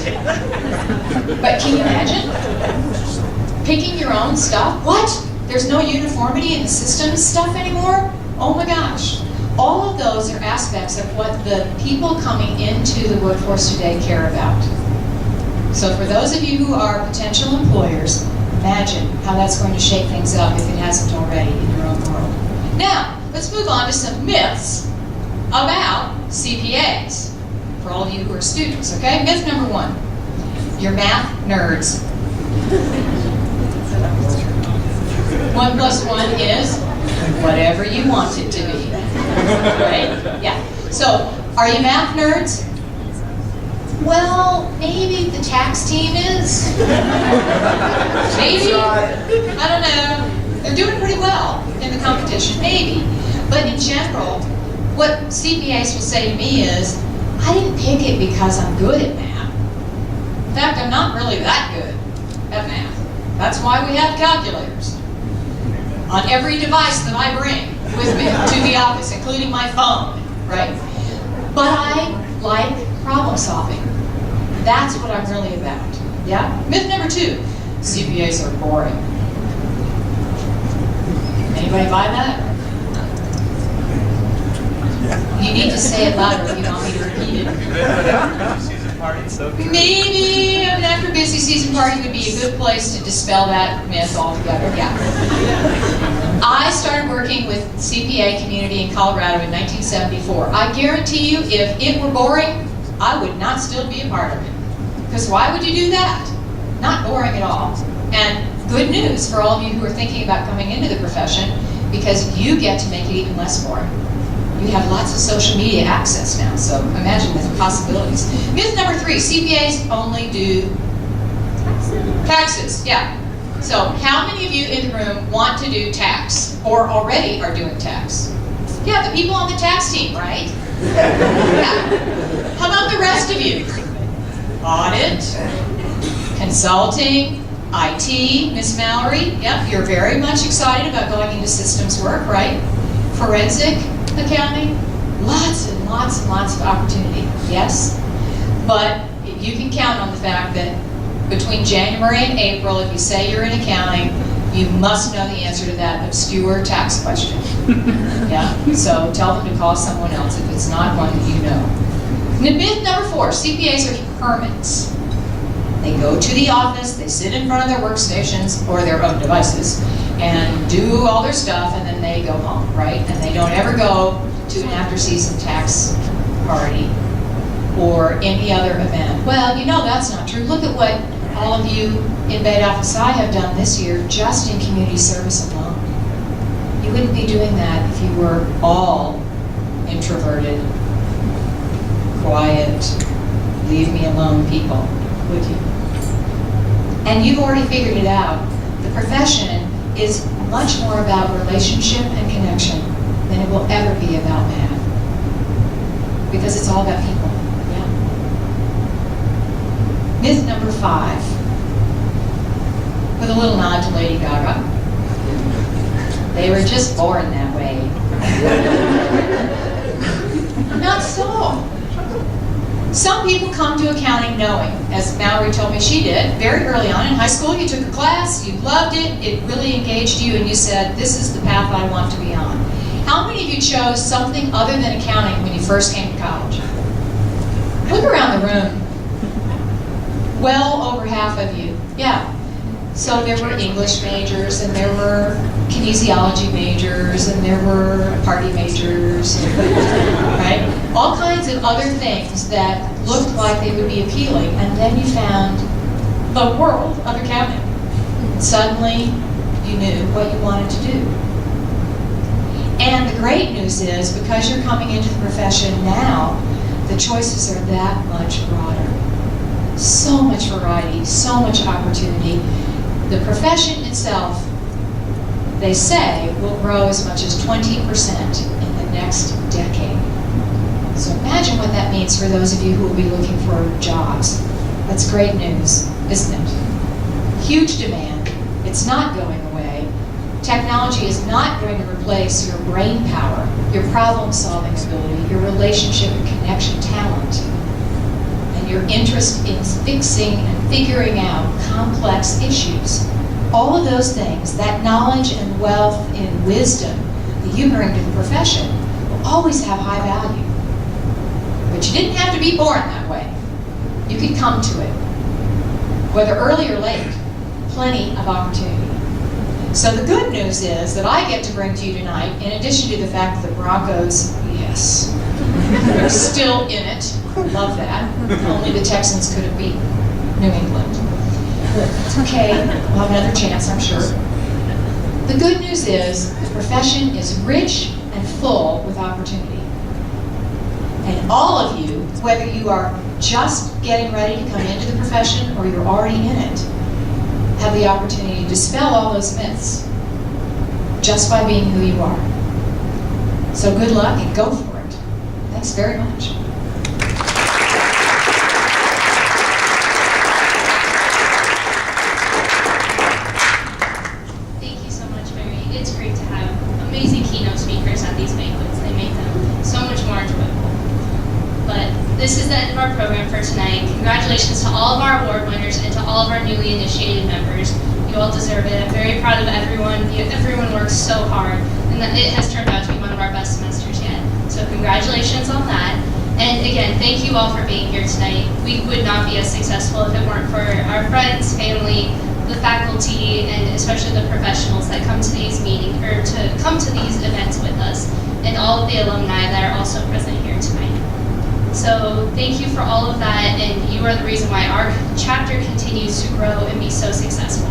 But can you imagine? Picking your own stuff? What? There's no uniformity in the systems stuff anymore? Oh my gosh. All of those are aspects of what the people coming into the workforce today care about. So for those of you who are potential employers, imagine how that's going to shake things up if it hasn't already in your own world. Now, let's move on to some myths about CPAs for all of you who are students, okay? Myth number 1, you're math nerds. 1 plus 1 is whatever you want it to be, right? Yeah. So, are you math nerds? Well, maybe the tax team is. Maybe. I don't know. They're doing pretty well in the competition, maybe. But in general, what CPAs will say to me is, I didn't pick it because I'm good at math. In fact, I'm not really that good at math. That's why we have calculators on every device that I bring with me to the office, including my phone, right? But I like problem solving. That's what I'm really about, yeah? Myth number 2, CPAs are boring. Anybody buy that? You need to say it louder if you want me to repeat it. Maybe an after busy season party would be a good place to dispel that myth altogether, yeah. I started working with CPA community in Colorado in 1974. I guarantee you, if it were boring, I would not still be a part of it. Because why would you do that? Not boring at all. And good news for all of you who are thinking about coming into the profession, because you get to make it even less boring. You have lots of social media access now, so imagine the possibilities. Myth number 3, CPAs only do taxes. Yeah. So how many of you in the room want to do tax, or already are doing tax? Yeah, the people on the tax team, right? Yeah. How about the rest of you? Audit, consulting, IT, Miss Mallory, yep, you're very much excited about going into systems work, right? Forensic accounting, lots and lots and lots of opportunity, yes? But you can count on the fact that between January and April, if you say you're in accounting, you must know the answer to that obscure tax question, yeah? So tell them to call someone else if it's not one that you know. Myth number 4, CPAs are hermits. They go to the office, they sit in front of their workstations or their own devices and do all their stuff, and then they go home, right? And they don't ever go to an after-season tax party or any other event. Well, you know that's not true. Look at what all of you in Beta Alpha Psi have done this year just in community service alone. You wouldn't be doing that if you were all introverted, quiet, leave me alone people, would you? And you've already figured it out. The profession is much more about relationship and connection than it will ever be about math. Because it's all about people, yeah. Myth number 5, with a little nod to Lady Gaga. They were just born that way. Not so. Some people come to accounting knowing, as Mallory told me she did, very early on in high school, you took a class, you loved it, it really engaged you, and you said, this is the path I want to be on. How many of you chose something other than accounting when you first came to college? Look around the room. Well over half of you, yeah. So there were English majors, and there were kinesiology majors, and there were party majors, right? All kinds of other things that looked like they would be appealing, and then you found the world of accounting. And suddenly, you knew what you wanted to do. And the great news is, because you're coming into the profession now, the choices are that much broader. So much variety, so much opportunity. The profession itself, they say, will grow as much as 20% in the next decade. So imagine what that means for those of you who will be looking for jobs. That's great news, isn't it? Huge demand. It's not going away. Technology is not going to replace your brain power, your problem-solving ability, your relationship and connection talent, and your interest in fixing and figuring out complex issues. All of those things, that knowledge and wealth and wisdom that you bring to the profession, will always have high value. But you didn't have to be born that way. You could come to it. Whether early or late, plenty of opportunity. So the good news is that I get to bring to you tonight, in addition to the fact that the Broncos, yes, they're still in it. Love that. Only the Texans could have beaten New England. It's okay. We'll have another chance, I'm sure. The good news is the profession is rich and full with opportunity. And all of you, whether you are just getting ready to come into the profession or you're already in it, have the opportunity to dispel all those myths just by being who you are. So good luck and go for it. Thanks very much. Thank you so much, Mary. It's great to have amazing keynote speakers at these banquets. They make them so much more enjoyable. But this is the end of our program for tonight. Congratulations to all of our award winners and to all of our newly initiated members. You all deserve it. I'm very proud of everyone. Everyone works so hard, and that it has turned out to be one of our best semesters yet. So congratulations on that. And again, thank you all for being here tonight. We would not be as successful if it weren't for our friends, family, the faculty, and especially the professionals that come to these meetings, or to come to these events with us, and all of the alumni that are also present here tonight. So thank you for all of that, and you are the reason why our chapter continues to grow and be so successful.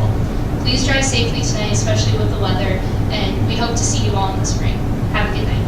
Please drive safely tonight, especially with the weather, and we hope to see you all in the spring. Have a good night.